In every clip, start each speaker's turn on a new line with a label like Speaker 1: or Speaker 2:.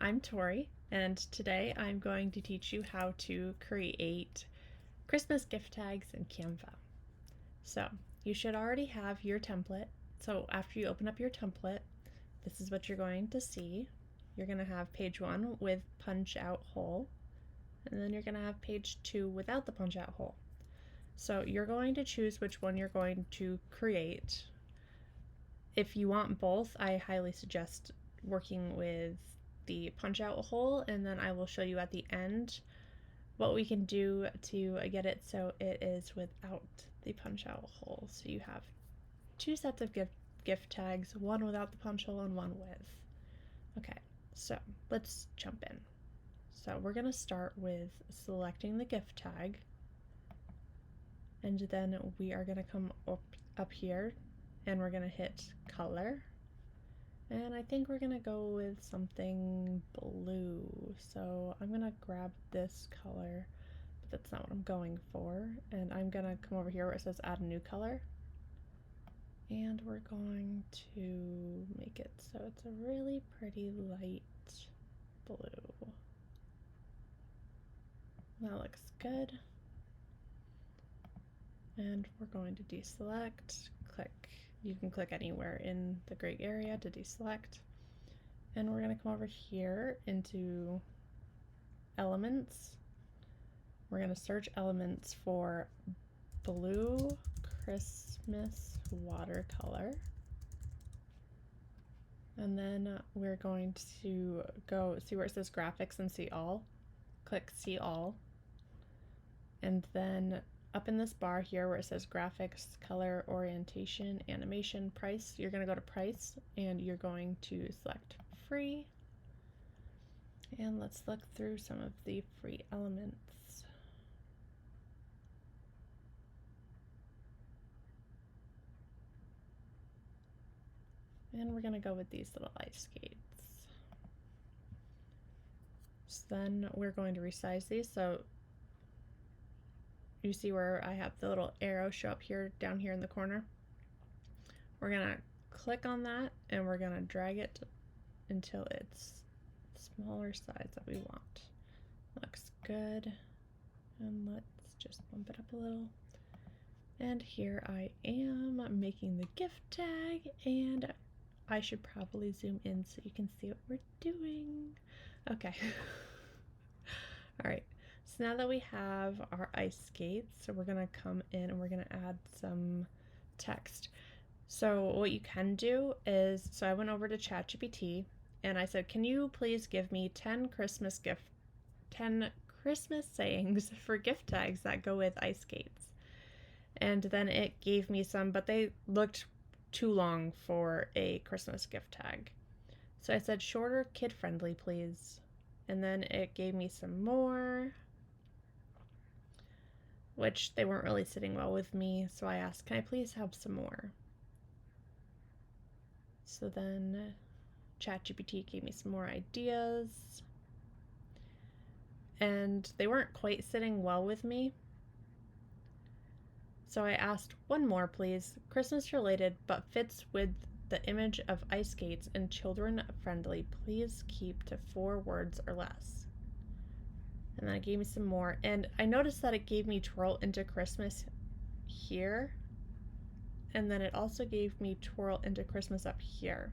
Speaker 1: I'm Tori, and today I'm going to teach you how to create Christmas gift tags in Canva. So, you should already have your template. So, after you open up your template, this is what you're going to see. You're going to have page 1 with punch out hole, and then you're going to have page 2 without the punch out hole. So, you're going to choose which one you're going to create. If you want both, I highly suggest working with the punch out hole, and then I will show you at the end what we can do to get it so it is without the punch out hole. So you have two sets of gift tags, one without the punch hole and one with. Okay, so let's jump in. So we're going to start with selecting the gift tag, and then we are going to come up here and we're going to hit color. And I think we're gonna go with something blue. So I'm gonna grab this color, but that's not what I'm going for. And I'm gonna come over here where it says add a new color. And we're going to make it so it's a really pretty light blue. That looks good. And we're going to deselect, click. You can click anywhere in the gray area to deselect. And we're going to come over here into elements. We're going to search elements for blue Christmas watercolor. And then we're going to go see where it says graphics and see all. Click see all. And then up in this bar here where it says graphics, color, orientation, animation, price, you're going to go to price and you're going to select free. And let's look through some of the free elements. And we're going to go with these little ice skates. So then we're going to resize these. So you see where I have the little arrow show up here, down here in the corner. We're gonna click on that and we're gonna drag it until it's smaller size that we want. Looks good. And let's just bump it up a little. And here I am making the gift tag, and I should probably zoom in so you can see what we're doing. Okay. All right. So now that we have our ice skates, so we're gonna come in and we're gonna add some text. So what you can do is, so I went over to ChatGPT and I said, can you please give me 10 Christmas sayings for gift tags that go with ice skates? And then it gave me some, but they looked too long for a Christmas gift tag. So I said, shorter, kid-friendly, please. And then it gave me some more, which they weren't really sitting well with me, so I asked, can I please have some more? So then ChatGPT gave me some more ideas, and they weren't quite sitting well with me. So I asked, one more please, Christmas related but fits with the image of ice skates and children friendly. Please keep to 4 words or less. And then it gave me some more, and I noticed that it gave me twirl into Christmas here, and then it also gave me twirl into Christmas up here.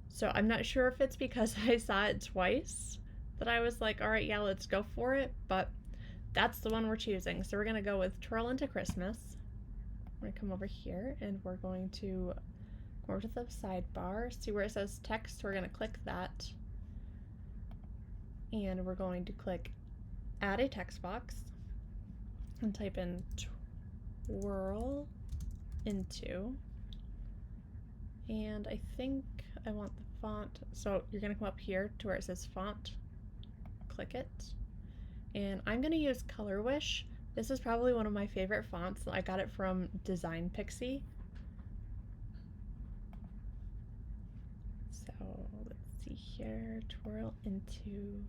Speaker 1: So I'm not sure if it's because I saw it twice that I was like, all right, yeah, let's go for it, but that's the one we're choosing. So we're gonna go with twirl into Christmas. We're gonna come over here and we're going to go over to the sidebar, see where it says text, we're gonna click that, and we're going to click add a text box and type in twirl into, and I think I want the font, so you're gonna come up here to where it says font, click it, and I'm gonna use Color Wish. This is probably one of my favorite fonts. I got it from Design Pixie. So let's see here, twirl into,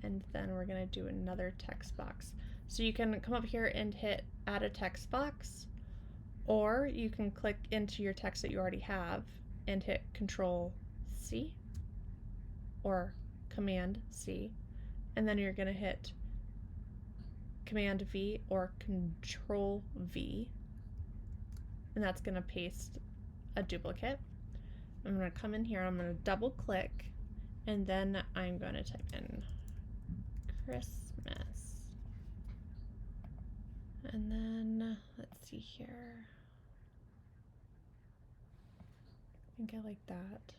Speaker 1: and then we're gonna do another text box. So you can come up here and hit add a text box, or you can click into your text that you already have and hit Control C or Command C, and then you're going to hit Command V or Control V, and that's going to paste a duplicate. I'm going to come in here, I'm going to double click, and then I'm going to type in Christmas. And then let's see here. I think I like that.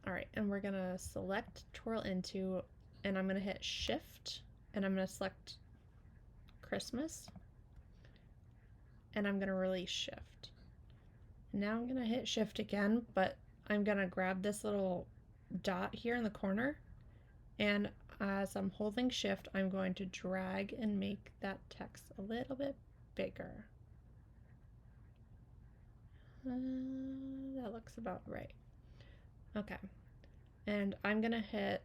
Speaker 1: All right, and we're gonna select Twirl Into, and I'm gonna hit Shift, and I'm gonna select Christmas, and I'm gonna release Shift. Now I'm gonna hit Shift again, but I'm gonna grab this little dot here in the corner, and as I'm holding Shift, I'm going to drag and make that text a little bit bigger. That looks about right. Okay, and I'm gonna hit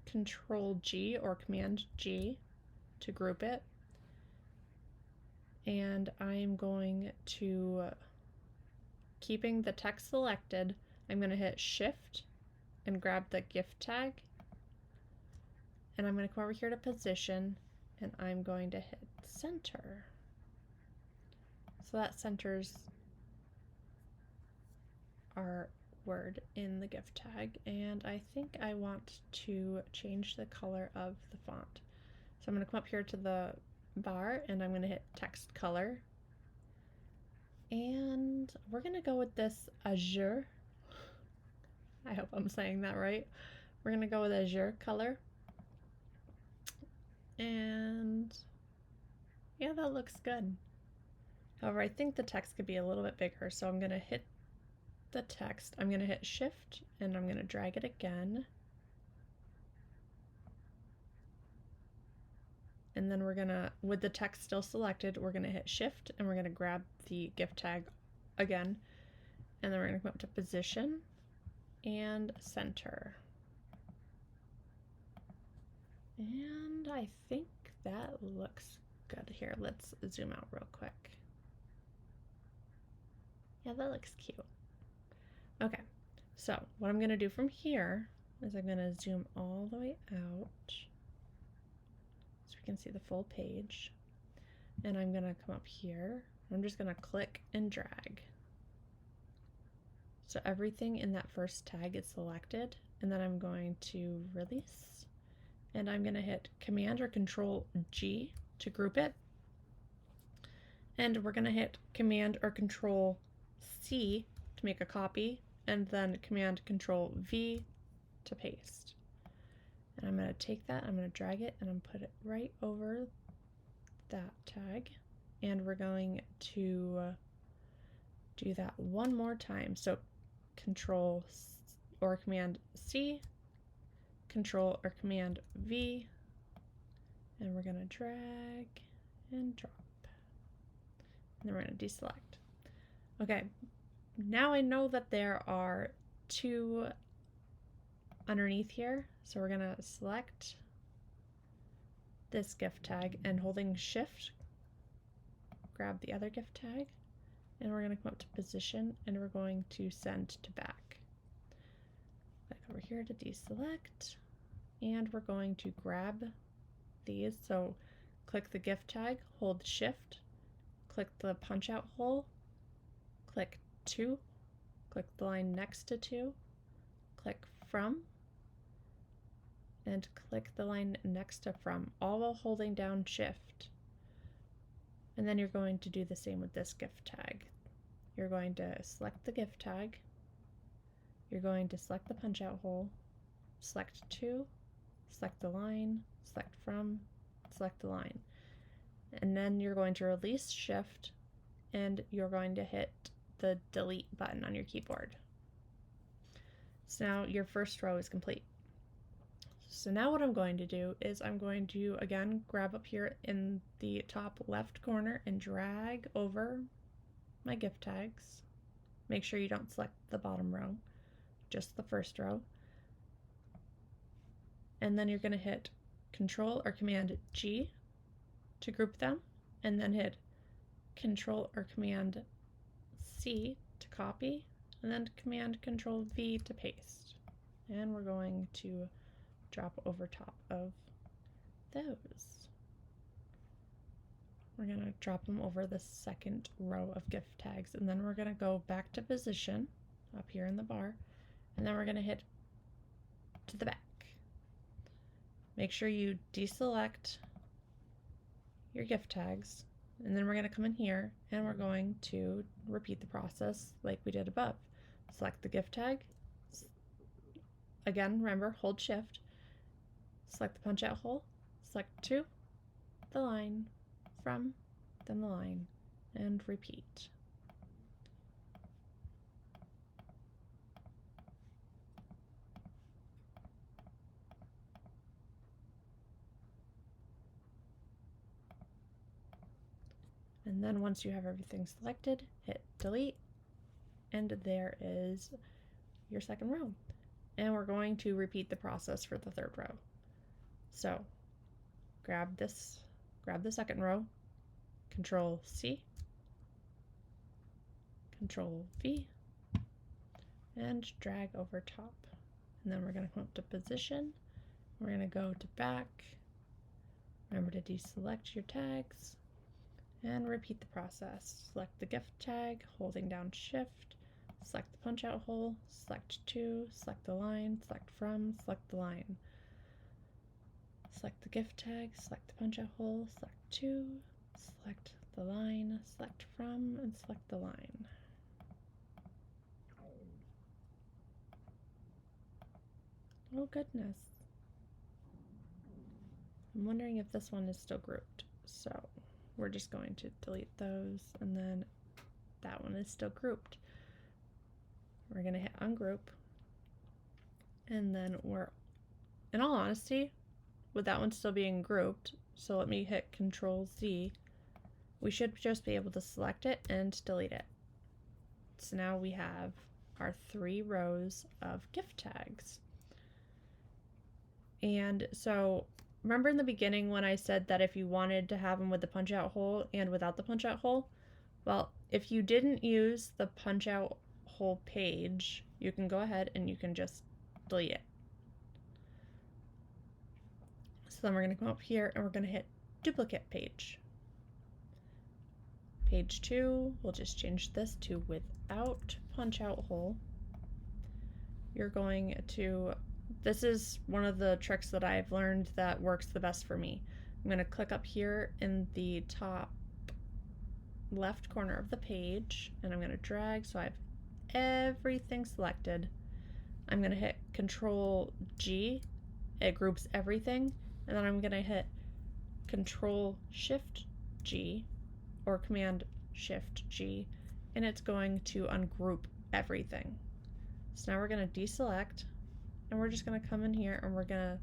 Speaker 1: Control G or Command G to group it, and I'm going to, keeping the text selected, I'm going to hit Shift and grab the gift tag, and I'm going to come over here to Position, and I'm going to hit Center. So that centers our word in the gift tag, and I think I want to change the color of the font. So I'm going to come up here to the bar, and I'm going to hit Text Color, and we're going to go with this Azure. I hope I'm saying that right. We're going to go with Azure color, and yeah, that looks good. However, I think the text could be a little bit bigger, so I'm going to hit the text. I'm going to hit Shift, and I'm going to drag it again. And then we're going to, with the text still selected, we're going to hit Shift, and we're going to grab the gift tag again. And then we're going to come up to Position and Center. And I think that looks good. Here, let's zoom out real quick. Yeah, that looks cute. Okay, so what I'm going to do from here is I'm going to zoom all the way out so we can see the full page. And I'm going to come up here. I'm just going to click and drag. So everything in that first tag is selected, and then I'm going to release, and I'm going to hit Command or Control G to group it, and we're going to hit Command or Control C to make a copy, and then Command Control V to paste. And I'm going to take that, I'm going to drag it, and I'm put it right over that tag, and we're going to do that one more time. So Control or Command C, Control or Command V, and we're going to drag and drop. And then we're going to deselect. Okay, now I know that there are two underneath here, so we're going to select this gift tag, and holding Shift, grab the other gift tag, and we're going to come up to Position, and we're going to send to back. Click over here to deselect, and we're going to grab these. So click the gift tag, hold Shift, click the punch out hole, click 2, click the line next to 2, click From, and click the line next to From, all while holding down Shift. And then you're going to do the same with this gift tag. You're going to select the gift tag, you're going to select the punch out hole, select 2, select the line, select From, select the line. And then you're going to release Shift, and you're going to hit the delete button on your keyboard. So now your first row is complete. So now what I'm going to do is I'm going to again grab up here in the top left corner and drag over my gift tags. Make sure you don't select the bottom row, just the first row. And then you're going to hit Control or Command G to group them, and then hit Control or Command C to copy, and then Command Control V to paste. And we're going to drop over top of those. We're going to drop them over the second row of gift tags, and then we're going to go back to position up here in the bar, and then we're going to hit to the back. Make sure you deselect your gift tags, and then we're going to come in here and we're going to repeat the process like we did above. Select the gift tag. Again, remember, hold shift. Select the punch out hole. Select to, the line, from, then the line, and repeat. And then once you have everything selected, hit delete, and there is your second row. And we're going to repeat the process for the third row. So grab the second row, Control C, Control V, and drag over top. And then we're going to come up to position. We're going to go to back. Remember to deselect your tags and repeat the process. Select the gift tag, holding down shift, select the punch out hole, select to, select the line, select from, select the line. Select the gift tag, select the punch out hole, select to, select the line, select from, and select the line. Oh goodness. I'm wondering if this one is still grouped. So we're just going to delete those, and then that one is still grouped. We're going to hit ungroup, and then in all honesty, with that one still being grouped, so let me hit Control Z, we should just be able to select it and delete it. So now we have our 3 rows of gift tags. And so remember in the beginning when I said that if you wanted to have them with the punch out hole and without the punch out hole? Well, if you didn't use the punch out hole page, you can go ahead and you can just delete it. So then we're going to come up here and we're going to hit duplicate page. Page 2, we'll just change this to without punch out hole. You're going to, this is one of the tricks that I've learned that works the best for me. I'm going to click up here in the top left corner of the page, and I'm going to drag so I have everything selected. I'm going to hit Control G, it groups everything, and then I'm going to hit Control Shift G or Command Shift G, and it's going to ungroup everything. So now we're going to deselect, and we're just going to come in here and we're going to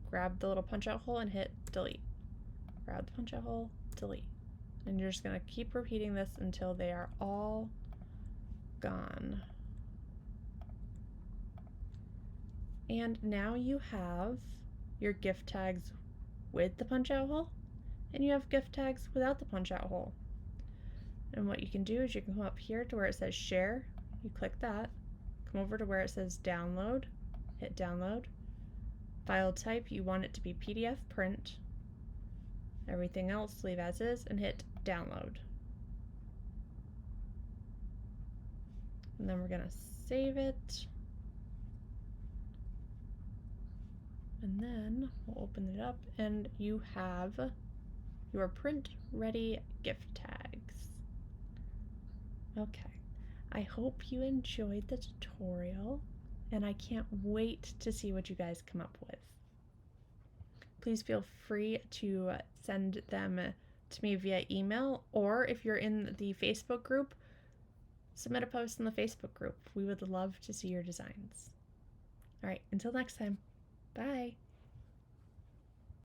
Speaker 1: grab the little punch out hole and hit delete. Grab the punch out hole, delete. And you're just going to keep repeating this until they are all gone. And now you have your gift tags with the punch out hole, and you have gift tags without the punch out hole. And what you can do is you can come up here to where it says share, you click that, come over to where it says download, hit download. File type, you want it to be PDF print. Everything else leave as is and hit download. And then we're going to save it. And then we'll open it up and you have your print ready gift tags. Okay, I hope you enjoyed the tutorial and I can't wait to see what you guys come up with. Please feel free to send them to me via email, or if you're in the Facebook group, submit a post in the Facebook group. We would love to see your designs. All right, until next time, bye.